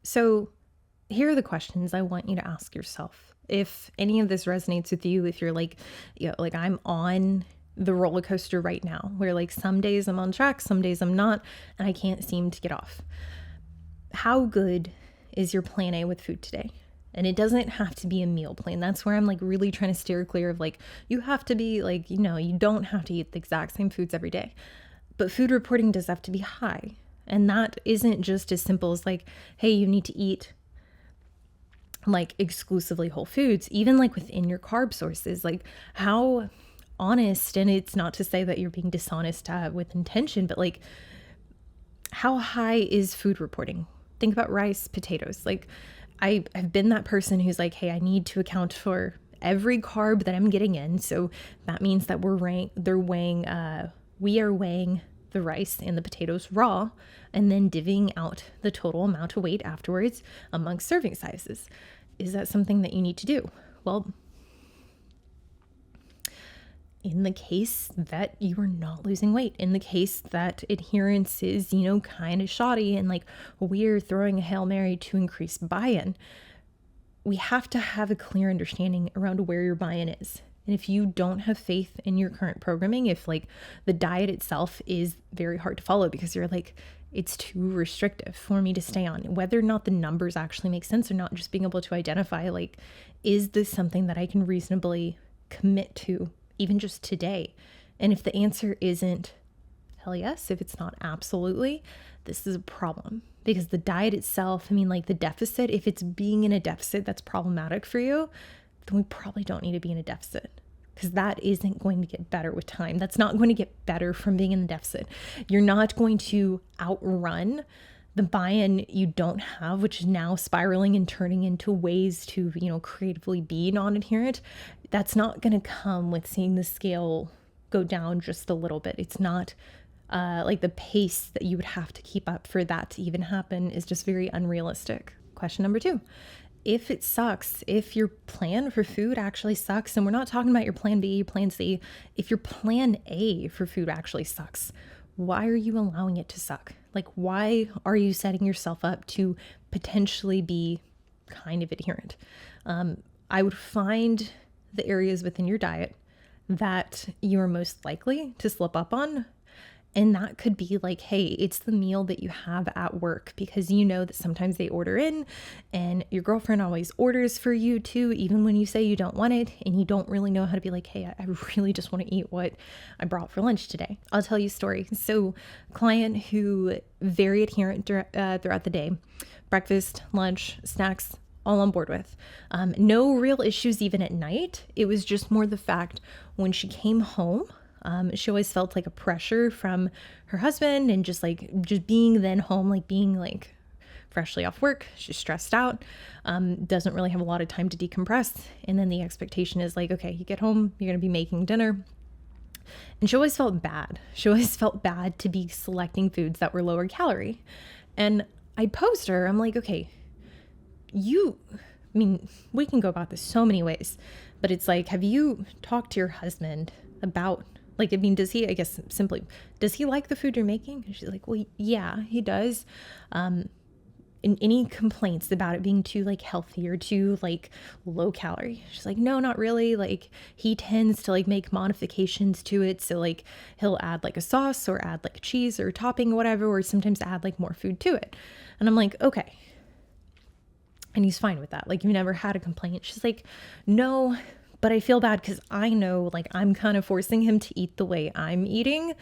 So, here are the questions I want you to ask yourself. If any of this resonates with you, if you're like, like I'm on the roller coaster right now, where like some days I'm on track, some days I'm not, and I can't seem to get off. How good is your plan A with food today? And it doesn't have to be a meal plan. That's where I'm like really trying to steer clear of like, you have to be like, you don't have to eat the exact same foods every day. But food reporting does have to be high. And that isn't just as simple as like, hey, you need to eat like exclusively whole foods, even like within your carb sources, like how honest, and it's not to say that you're being dishonest with intention, but like how high is food reporting? Think about rice, potatoes. Like I've been that person who's like, hey, I need to account for every carb that I'm getting in. So that means that we are weighing the rice and the potatoes raw and then divvying out the total amount of weight afterwards amongst serving sizes. Is that something that you need to do? Well, in the case that you are not losing weight, in the case that adherence is, kind of shoddy and like we're throwing a Hail Mary to increase buy-in, we have to have a clear understanding around where your buy-in is. And if you don't have faith in your current programming, if like the diet itself is very hard to follow because you're like, it's too restrictive for me to stay on, whether or not the numbers actually make sense or not, just being able to identify like, is this something that I can reasonably commit to even just today? And if the answer isn't hell yes, if it's not absolutely, this is a problem because the diet itself, like the deficit, if it's being in a deficit that's problematic for you, then we probably don't need to be in a deficit because that isn't going to get better with time. That's not going to get better from being in the deficit. You're not going to outrun the buy-in you don't have, which is now spiraling and turning into ways to, creatively be non-adherent. That's not going to come with seeing the scale go down just a little bit. It's not like the pace that you would have to keep up for that to even happen is just very unrealistic. Question number 2. If it sucks, if your plan for food actually sucks, and we're not talking about your plan B, plan C, if your plan A for food actually sucks, why are you allowing it to suck? Like, why are you setting yourself up to potentially be kind of adherent? I would find the areas within your diet that you're most likely to slip up on. And that could be like, hey, it's the meal that you have at work because you know that sometimes they order in and your girlfriend always orders for you too, even when you say you don't want it and you don't really know how to be like, hey, I really just want to eat what I brought for lunch today. I'll tell you a story. So client who very adherent throughout the day, breakfast, lunch, snacks, all on board with. No real issues even at night. It was just more the fact when she came home, she always felt like a pressure from her husband and just being then home, like being like freshly off work. She's stressed out, doesn't really have a lot of time to decompress. And then the expectation is like, okay, you get home, you're going to be making dinner. And she always felt bad. She always felt bad to be selecting foods that were lower calorie. And I posed her, I'm like, okay, we can go about this so many ways, but it's like, have you talked to your husband about does he, I guess simply, does he like the food you're making? And she's like, well, yeah, he does. And any complaints about it being too like healthy or too like low calorie? She's like, no, not really. Like he tends to like make modifications to it. So like he'll add like a sauce or add like a cheese or topping or whatever, or sometimes add like more food to it. And I'm like, okay. And he's fine with that. Like, you've never had a complaint. She's like, no, but I feel bad because I know like I'm kind of forcing him to eat the way I'm eating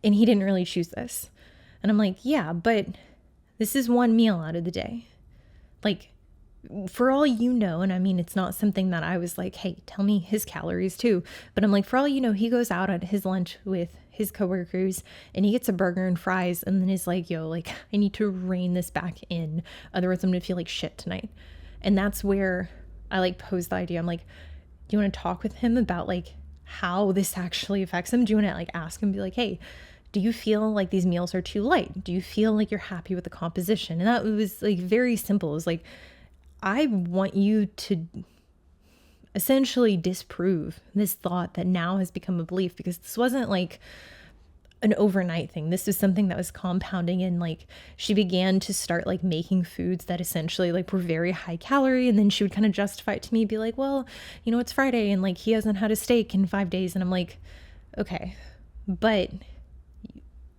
and he didn't really choose this. And I'm like, yeah, but this is one meal out of the day. Like, for all you know, and it's not something that I was like, hey, tell me his calories too. But I'm like, for all you know, he goes out at his lunch with his coworkers and he gets a burger and fries and then is like, yo, like I need to rein this back in. Otherwise I'm going to feel like shit tonight. And that's where I like pose the idea. I'm like, do you want to talk with him about like how this actually affects him? Do you want to like ask him, be like, hey, do you feel like these meals are too light? Do you feel like you're happy with the composition? And that was like very simple. It was like, I want you to essentially disprove this thought that now has become a belief, because this wasn't like an overnight thing. This was something that was compounding, and like she began to start like making foods that essentially like were very high calorie, and then she would kind of justify it to me, be like, well, it's Friday and like he hasn't had a steak in 5 days. And I'm like, okay, but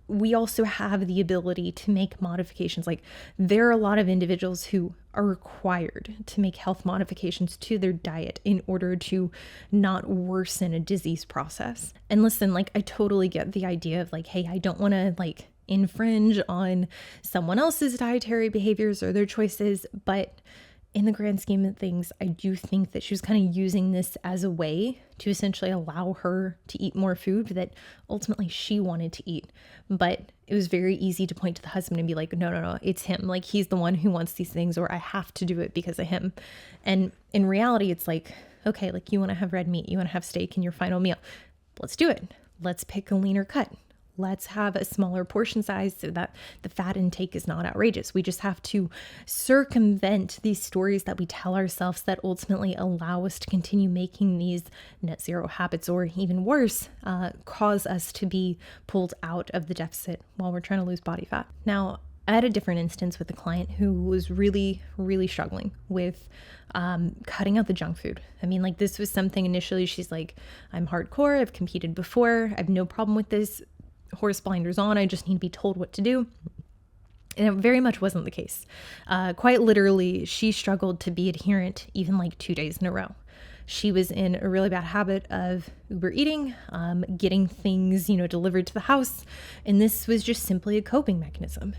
we also have the ability to make modifications. Like there are a lot of individuals who are required to make health modifications to their diet in order to not worsen a disease process. And listen, like I totally get the idea of like, hey, I don't want to like infringe on someone else's dietary behaviors or their choices, but in the grand scheme of things, I do think that she was kind of using this as a way to essentially allow her to eat more food that ultimately she wanted to eat. But it was very easy to point to the husband and be like, no, it's him. Like he's the one who wants these things, or I have to do it because of him. And in reality, it's like, okay, like you want to have red meat, you want to have steak in your final meal. Let's do it. Let's pick a leaner cut. Let's have a smaller portion size so that the fat intake is not outrageous. We just have to circumvent these stories that we tell ourselves that ultimately allow us to continue making these net zero habits, or even worse, cause us to be pulled out of the deficit while we're trying to lose body fat. Now, I had a different instance with a client who was really, really struggling with cutting out the junk food. I mean, like this was something initially she's like, I'm hardcore, I've competed before, I have no problem with this. Horse blinders on, I just need to be told what to do. And it very much wasn't the case. Quite literally, she struggled to be adherent even like 2 days in a row. She was in a really bad habit of Uber eating, getting things, delivered to the house. And this was just simply a coping mechanism.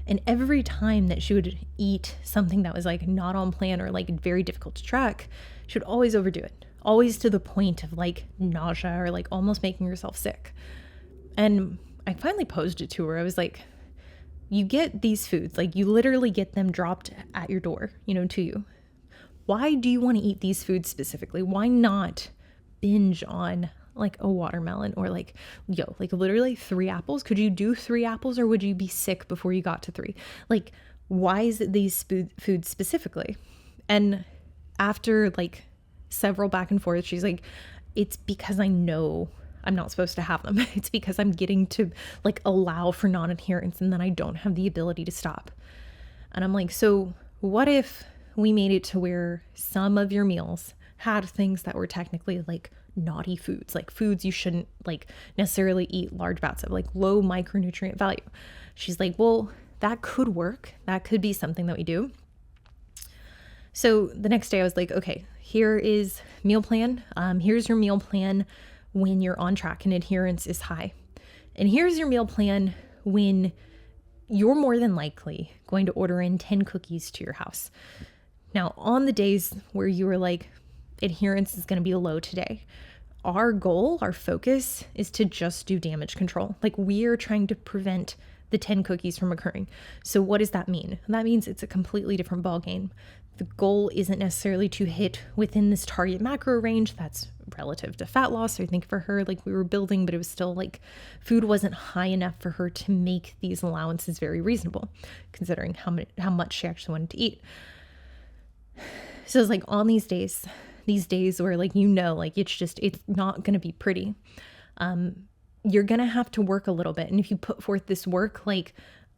And every time that she would eat something that was like not on plan or like very difficult to track, she would always overdo it, always to the point of like nausea or like almost making herself sick. And I finally posed it to her. I was like, you get these foods, like you literally get them dropped at your door, to you. Why do you want to eat these foods specifically? Why not binge on like a watermelon or like literally 3 apples? Could you do 3 apples, or would you be sick before you got to 3? Like, why is it these foods specifically? And after like several back and forth, she's like, it's because I know I'm not supposed to have them. It's because I'm getting to like allow for non-adherence, and then I don't have the ability to stop. And I'm like, so what if we made it to where some of your meals had things that were technically like naughty foods, like foods you shouldn't like necessarily eat large bouts of, like low micronutrient value? She's like, well, that could work. That could be something that we do. So the next day I was like, okay, here is meal plan. Here's your meal plan when you're on track and adherence is high. And here's your meal plan when you're more than likely going to order in 10 cookies to your house. Now, on the days where you were like, adherence is going to be low today, our goal, our focus is to just do damage control. Like we're trying to prevent the 10 cookies from occurring. So what does that mean? That means it's a completely different ballgame. The goal isn't necessarily to hit within this target macro range that's relative to fat loss. So I think for her, like we were building, but it was still like food wasn't high enough for her to make these allowances very reasonable, considering how much she actually wanted to eat. So it's like on these days where like, like it's not going to be pretty. You're going to have to work a little bit. And if you put forth this work, like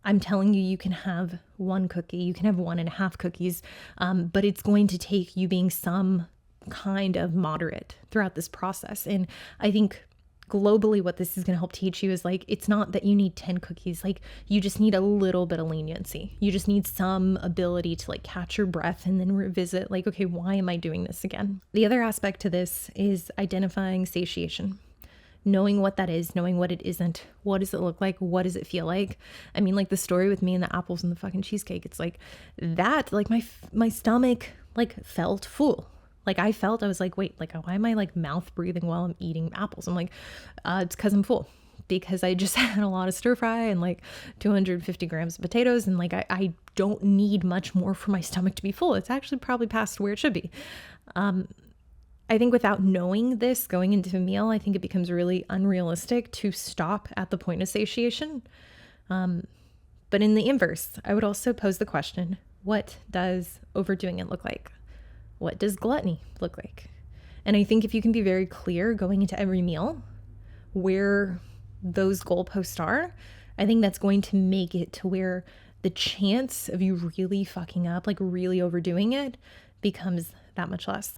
I'm telling you, you can have 1 cookie, you can have 1.5 cookies, but it's going to take you being some kind of moderate throughout this process. And I think globally what this is going to help teach you is like, it's not that you need 10 cookies. Like you just need a little bit of leniency. You just need some ability to like catch your breath and then revisit like, okay, why am I doing this again? The other aspect to this is identifying satiation. Knowing what that is, knowing what it isn't. What does it look like? What does it feel like? I mean, like the story with me and the apples and the fucking cheesecake, it's like that, like my stomach like felt full. Like I was like, wait, like why am I like mouth breathing while I'm eating apples? I'm like, it's because I'm full, because I just had a lot of stir fry and like 250 grams of potatoes. And like, I don't need much more for my stomach to be full. It's actually probably past where it should be. I think without knowing this going into a meal, I think it becomes really unrealistic to stop at the point of satiation. But in the inverse, I would also pose the question, what does overdoing it look like? What does gluttony look like? And I think if you can be very clear going into every meal where those goalposts are, I think that's going to make it to where the chance of you really fucking up, like really overdoing it, becomes that much less.